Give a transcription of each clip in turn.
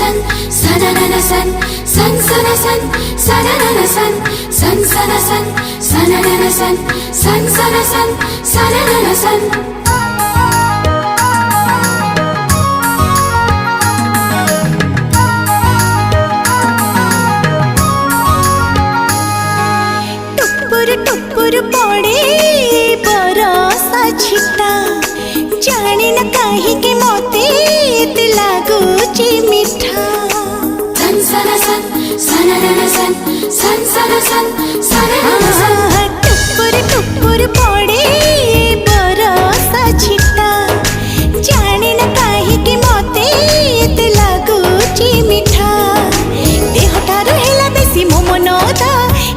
san sana na san san sana san sana na san san sana san sana na san san sana san sana na san टुपुर पड़े बरसा छिटा जाने न कहीं के मोते लागुची मिठा san sana san sana na san san sana san sana na san टुपुर पड़े बरसा छिटा जाने न कहीं के मोते लागुची मिठा देहटा रहेला बेसी मो मन ओदा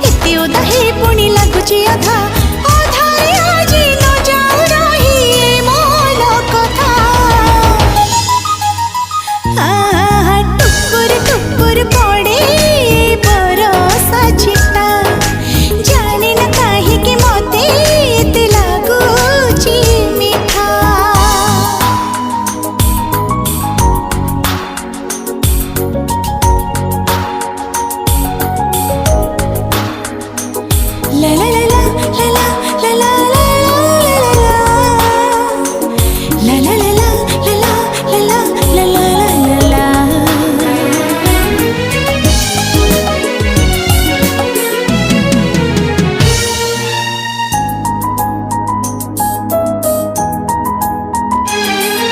एते ओदा हे पुणी लागुची अधा अधारे आजी न जाऊ रही मोल कथा टुपुर पड़े बरसा छिटा जाने न कहीं के मोते एते लागुची मिठा La la la la la la la la la la la la la la la la la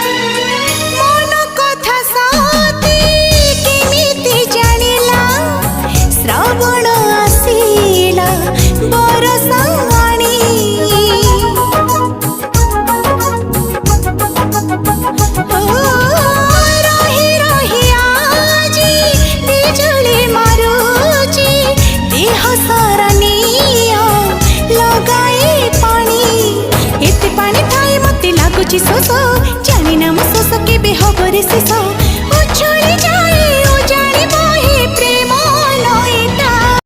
मन कथा साथी केमिति जानिला श्रावण आसीला बरसाणी रही रही आजी बिजुली मारुची देह सारा निया लगाए पानी एते पानी थाई मते लागुची सोसो जानी ना मो सोसो केबे हबरे शेष उछली